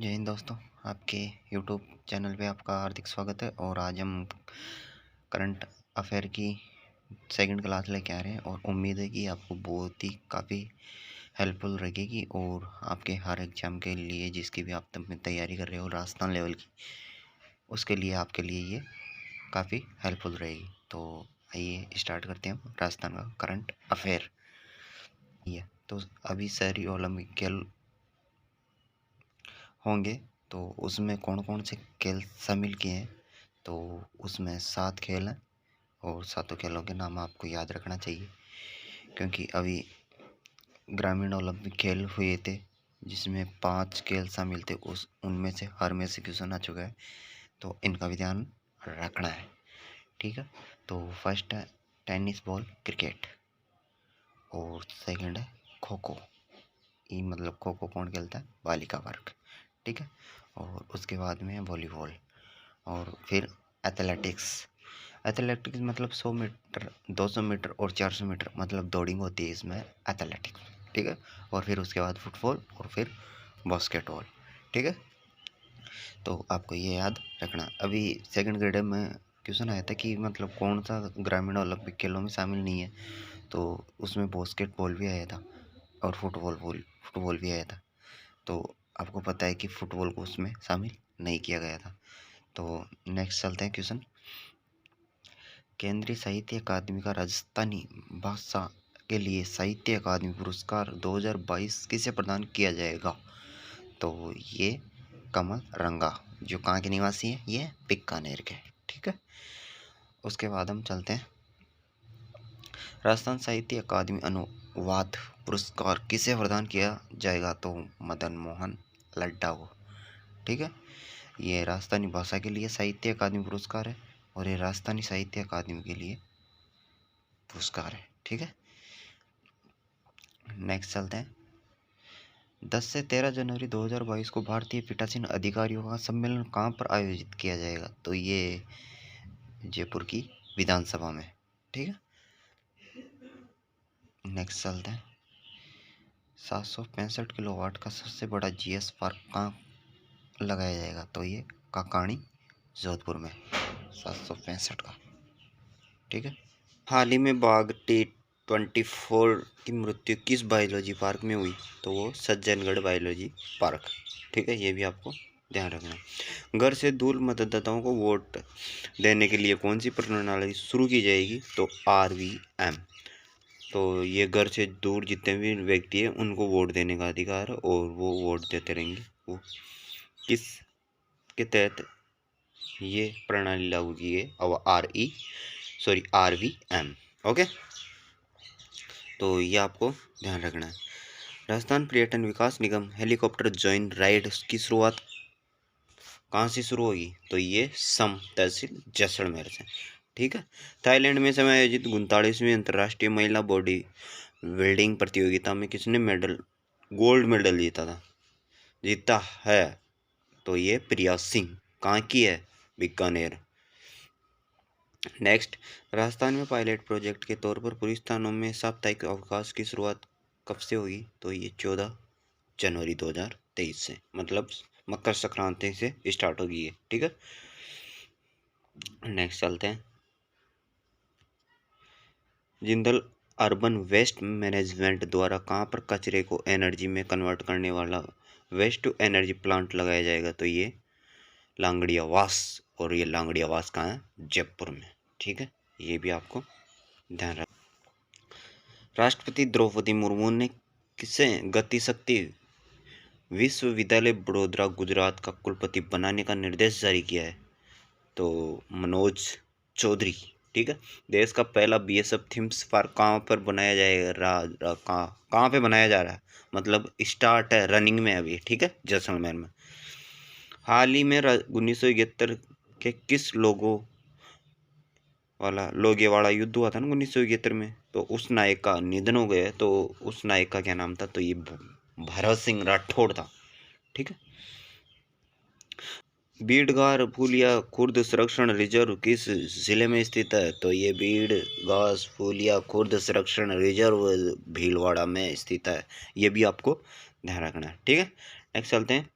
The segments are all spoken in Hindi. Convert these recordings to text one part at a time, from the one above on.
जय हिंद दोस्तों, आपके यूट्यूब चैनल पे आपका हार्दिक स्वागत है। और आज हम करंट अफेयर की सेकंड क्लास लेके आ रहे हैं और उम्मीद है कि आपको बहुत ही काफ़ी हेल्पफुल लगेगी और आपके हर एग्ज़ाम के लिए जिसकी भी आप तैयारी कर रहे हो राजस्थान लेवल की, उसके लिए आपके लिए ये काफ़ी हेल्पफुल रहेगी। तो आइए स्टार्ट करते हैं हम राजस्थान का करंट अफेयर। ये तो अभी शहरी ओलंपिक खेल होंगे, तो उसमें कौन कौन से खेल शामिल किए हैं। तो उसमें 7 खेल हैं और सातों खेलों के नाम आपको याद रखना चाहिए, क्योंकि अभी ग्रामीण ओलंपिक खेल हुए थे जिसमें 5 खेल शामिल थे। उनमें से हर में से क्वेश्चन आ चुका है, तो इनका भी ध्यान रखना है, ठीक है। तो फर्स्ट है टेनिस बॉल क्रिकेट और सेकंड है खो खो। ये मतलब खो खो कौन खेलता है? बालिका वर्ग, ठीक है। और उसके बाद में है वॉलीबॉल और फिर एथलेटिक्स। एथलेटिक्स मतलब 100 मीटर, 200 मीटर और 400 मीटर मतलब दौड़िंग होती है इसमें एथलेटिक्स, ठीक है। और फिर उसके बाद फुटबॉल और फिर बास्केटबॉल, ठीक है। तो आपको ये याद रखना। अभी सेकंड ग्रेड में क्वेश्चन आया था कि मतलब कौन सा ग्रामीण ओलंपिक खेलों में शामिल नहीं है, तो उसमें बास्केटबॉल भी आया था और फुटबॉल भी आया था। तो आपको पता है कि फुटबॉल को उसमें शामिल नहीं किया गया था। तो नेक्स्ट चलते हैं क्वेश्चन। केंद्रीय साहित्य अकादमी का राजस्थानी भाषा के लिए साहित्य अकादमी पुरस्कार 2022 किसे प्रदान किया जाएगा? तो ये कमल रंगा, जो कहाँ के निवासी हैं, ये बीकानेर के, ठीक है। उसके बाद हम चलते हैं राजस्थान साहित्य अकादमी अनुवाद पुरस्कार किसे प्रदान किया जाएगा? तो मदन मोहन लड्डा को, ठीक है। ये राजस्थानी भाषा के लिए साहित्य अकादमी पुरस्कार है और ये राजस्थानी साहित्य अकादमी के लिए पुरस्कार है, ठीक है। नेक्स्ट चलते हैं 10 से 13 जनवरी 2022 को भारतीय पीठासीन अधिकारियों का सम्मेलन कहाँ पर आयोजित किया जाएगा? तो ये जयपुर की विधानसभा में, ठीक है। नेक्स्ट चलते हैं 765 किलोवाट का सबसे बड़ा जीएस पार्क कहाँ लगाया जाएगा? तो ये काकाणी जोधपुर में 765 का, ठीक है। हाल ही में बाघ T24 की मृत्यु किस बायोलॉजी पार्क में हुई? तो वो सज्जनगढ़ बायोलॉजी पार्क, ठीक है। ये भी आपको ध्यान रखना है। घर से दूर मतदाताओं को वोट देने के लिए कौन सी प्रणाली शुरू की जाएगी? तो RVM। तो ये घर से दूर जितने भी व्यक्ति हैं उनको वोट देने का अधिकार है और वो वोट देते रहेंगे। वो किस के तहत ये प्रणाली लागू की है? और RVM, ओके। तो ये आपको ध्यान रखना है। राजस्थान पर्यटन विकास निगम हेलीकॉप्टर जॉइन राइड की शुरुआत कहाँ से शुरू होगी? तो ये सम तहसील जैसलमेर से, ठीक है। थाईलैंड में समय आयोजित 39वीं अंतर्राष्ट्रीय महिला बॉडी बिल्डिंग प्रतियोगिता में किसने गोल्ड मेडल जीता है? तो ये प्रिया सिंह, कहाँ की है? बीकानेर। नेक्स्ट, राजस्थान में पायलट प्रोजेक्ट के तौर पर पूरी स्थानों में साप्ताहिक अवकाश की शुरुआत कब से होगी? तो ये 14 जनवरी 2023 से, मतलब मकर संक्रांति से स्टार्ट होगी ये, ठीक है। नेक्स्ट चलते हैं जिंदल अर्बन वेस्ट मैनेजमेंट द्वारा कहाँ पर कचरे को एनर्जी में कन्वर्ट करने वाला वेस्ट टू एनर्जी प्लांट लगाया जाएगा? तो ये लांगड़ियावास, और ये लांगड़ियावास कहाँ है? जयपुर में, ठीक है। ये भी आपको ध्यान रख। राष्ट्रपति द्रौपदी मुर्मू ने किसे गति शक्ति विश्वविद्यालय बड़ौदा गुजरात का कुलपति बनाने का निर्देश जारी किया है? तो मनोज चौधरी, ठीक है। देश का पहला BSF थीम्स पार्क कहाँ पर बनाया जाएगा? कहाँ पे बनाया जा रहा है, मतलब स्टार्ट है, रनिंग में अभी, ठीक है, जैसलमेर में। हाल ही में 1971 के किस लोगेवाड़ा युद्ध हुआ था ना 1971 में, तो उस नायक का निधन हो गया है। तो उस नायक का क्या नाम था? तो ये भरत सिंह राठौड़ था, ठीक है। बीड़-गार फूलिया खुर्द संरक्षण रिजर्व किस जिले में स्थित है? तो ये बीड़-गार फूलिया खुर्द संरक्षण रिजर्व भीलवाड़ा में स्थित है। ये भी आपको ध्यान रखना है, ठीक है। नेक्स्ट चलते हैं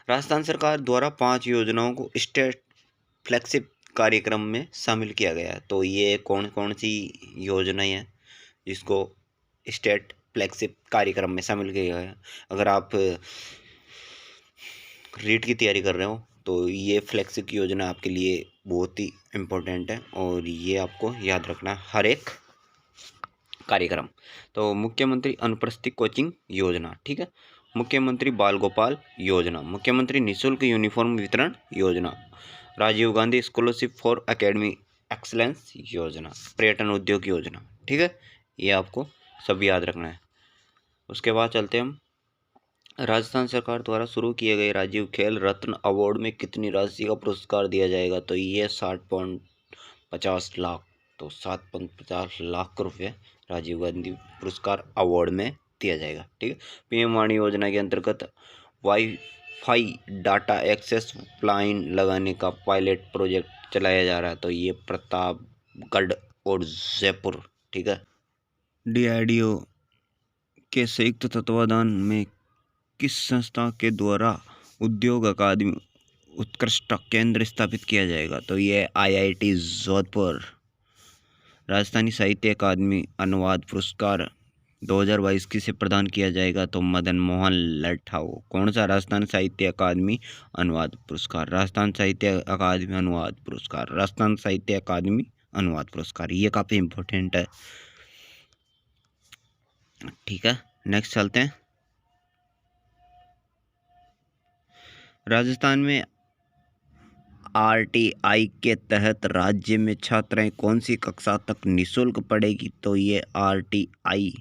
राजस्थान सरकार द्वारा 5 योजनाओं को स्टेट फ्लैगशिप कार्यक्रम में शामिल किया गया है। तो ये कौन कौन सी योजनाएं हैं जिसको स्टेट फ्लैगशिप कार्यक्रम में शामिल किया गया है? अगर आप रीट की तैयारी कर रहे हो तो ये फ्लैगशिप योजना आपके लिए बहुत ही इम्पोर्टेंट है और ये आपको याद रखना है हर एक कार्यक्रम। तो मुख्यमंत्री अनुपस्थित कोचिंग योजना, ठीक है। मुख्यमंत्री बाल गोपाल योजना, मुख्यमंत्री निःशुल्क यूनिफॉर्म वितरण योजना, Rajiv Gandhi scholarship for academy excellence योजना, पर्यटन उद्योग योजना, ठीक है। ये आपको सब याद रखना है। उसके बाद चलते हैं हम, राजस्थान सरकार द्वारा शुरू किए गए राजीव खेल रत्न अवार्ड में कितनी राशि का पुरस्कार दिया जाएगा? तो ये 60.50 लाख, तो 7.50 लाख रुपये राजीव गांधी पुरस्कार अवार्ड में दिया जाएगा, ठीक है। पीएम वाणी योजना के अंतर्गत वाईफाई डाटा एक्सेस लाइन लगाने का पायलट प्रोजेक्ट चलाया जा रहा है। तो ये प्रतापगढ़ और जयपुर, ठीक है। डीआरडीओ के संयुक्त तत्वाधान में किस संस्था के द्वारा उद्योग अकादमी उत्कृष्ट केंद्र स्थापित किया जाएगा? तो ये आईआईटी जोधपुर। राजस्थानी साहित्य अकादमी अनुवाद पुरस्कार 2022 किसे प्रदान किया जाएगा? तो मदन मोहन लठाओ। कौन सा? राजस्थान साहित्य अकादमी अनुवाद पुरस्कार, राजस्थान साहित्य अकादमी अनुवाद पुरस्कार, राजस्थान साहित्य अकादमी अनुवाद पुरस्कार। ये काफ़ी इम्पोर्टेंट है, ठीक है। नेक्स्ट चलते हैं। राजस्थान में आरटीआई के तहत राज्य में छात्राएं कौन सी कक्षा तक निःशुल्क पढ़ेगी? तो ये आरटीआई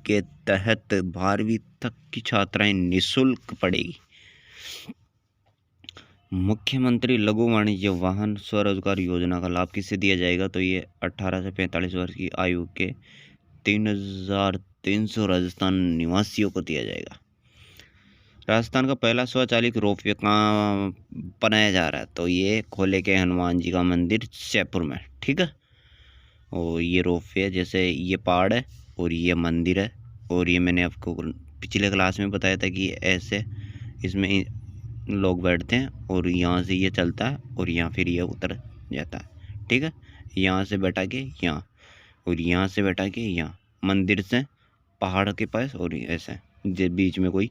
के तहत 12वीं तक की छात्राएं निःशुल्क पढ़ेगी। मुख्यमंत्री लघु वाणिज्य वाहन स्वरोजगार योजना का लाभ किसे दिया जाएगा? तो ये 18 से 45 वर्ष की आयु के 3,300 राजस्थान निवासियों को दिया जाएगा। राजस्थान का पहला स्वचालित रोपवे कहाँ बनाया जा रहा है? तो ये खोले के हनुमान जी का मंदिर जयपुर में, ठीक है। और ये रोपवे, जैसे ये पहाड़ है और ये मंदिर है, और ये मैंने आपको पिछले क्लास में बताया था कि ऐसे इसमें लोग बैठते हैं और यहाँ से ये चलता है और यहाँ फिर ये उतर जाता है, ठीक है। यहाँ से बैठा के यहाँ और यहाँ से बैठा के यहाँ, मंदिर से पहाड़ के पास, और ऐसे बीच में कोई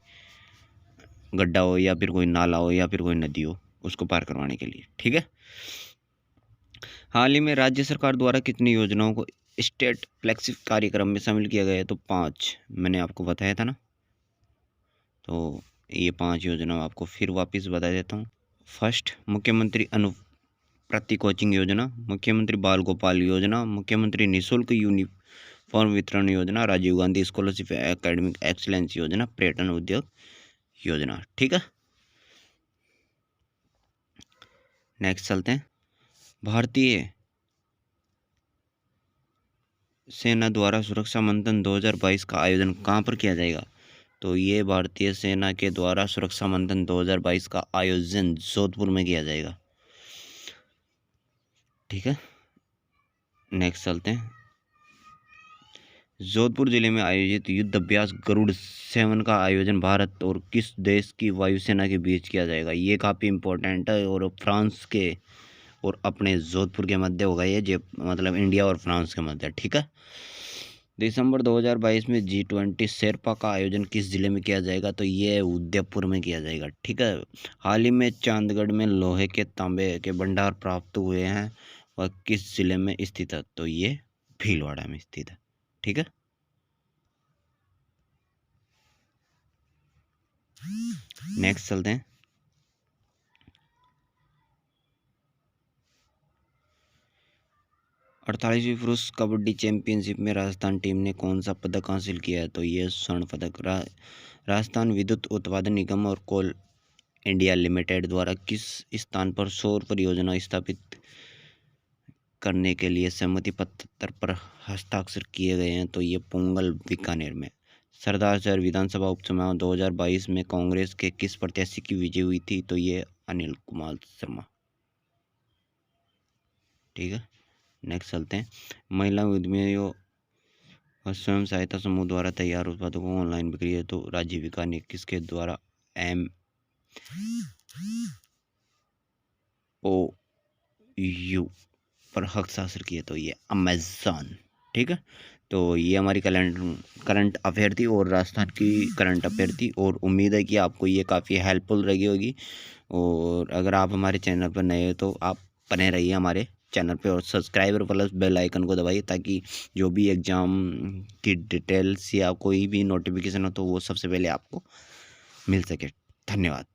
गड्ढा हो या फिर कोई नाला हो या फिर कोई नदी हो, उसको पार करवाने के लिए, ठीक है। हाल ही में राज्य सरकार द्वारा कितनी योजनाओं को स्टेट फ्लैगशिप कार्यक्रम में शामिल किया गया है? तो 5, मैंने आपको बताया था ना। तो ये 5 योजनाओं आपको फिर वापस बता देता हूँ। फर्स्ट, मुख्यमंत्री अनुप्रति कोचिंग योजना, मुख्यमंत्री बाल गोपाल योजना, मुख्यमंत्री निःशुल्क यूनिफॉर्म वितरण योजना, Rajiv Gandhi scholarship academic excellence योजना, पर्यटन उद्योग योजना, ठीक है। नेक्स्ट चलते हैं। भारतीय सेना द्वारा सुरक्षा मंथन 2022 का आयोजन कहाँ पर किया जाएगा? तो ये भारतीय सेना के द्वारा सुरक्षा मंथन 2022 का आयोजन जोधपुर में किया जाएगा, ठीक है। नेक्स्ट चलते हैं। जोधपुर जिले में आयोजित युद्ध अभ्यास गरुड़ 7 का आयोजन भारत और किस देश की वायुसेना के बीच किया जाएगा? ये काफ़ी इम्पोर्टेंट है, और फ्रांस के और अपने जोधपुर के मध्य होगा ये, जो मतलब इंडिया और फ्रांस के मध्य, ठीक है। दिसंबर 2022 में G20 शेरपा का आयोजन किस जिले में किया जाएगा? तो ये उदयपुर में किया जाएगा, ठीक है। हाल ही में चांदगढ़ में लोहे के तांबे के भंडार प्राप्त हुए हैं, वह किस जिले में स्थित है? तो ये भीलवाड़ा में स्थित है, ठीक है। नेक्स्ट चलते हैं। 48वीं पुरुष कबड्डी चैंपियनशिप में राजस्थान टीम ने कौन सा पदक हासिल किया है? तो ये स्वर्ण पदक। राजस्थान विद्युत उत्पादन निगम और कोल इंडिया लिमिटेड द्वारा किस स्थान पर सौर परियोजना स्थापित करने के लिए सहमति पत्र पर हस्ताक्षर किए गए हैं? तो ये पोंगल बीकानेर में। सरदार शहर विधानसभा उपचुनाव 2022 में कांग्रेस के किस प्रत्याशी की विजय हुई थी? तो ये अनिल कुमार शर्मा, ठीक है। नेक्स्ट चलते हैं। महिला उद्यमियों और स्वयं सहायता समूह द्वारा तैयार उत्पादों को ऑनलाइन बिक्री है तो राजीविका ने किसके द्वारा MOU पर हस्ताक्षर किए? तो ये अमेज़न। ठीक है, तो ये हमारी करंट अफेयर थी और राजस्थान की करंट अफेयर थी, और उम्मीद है कि आपको ये काफ़ी हेल्पफुल रही होगी। और अगर आप हमारे चैनल पर नए हो तो आप बने रहिए हमारे चैनल पे और सब्सक्राइबर प्लस बेल आइकन को दबाइए, ताकि जो भी एग्ज़ाम की डिटेल्स या कोई भी नोटिफिकेशन हो तो वो सबसे पहले आपको मिल सके। धन्यवाद।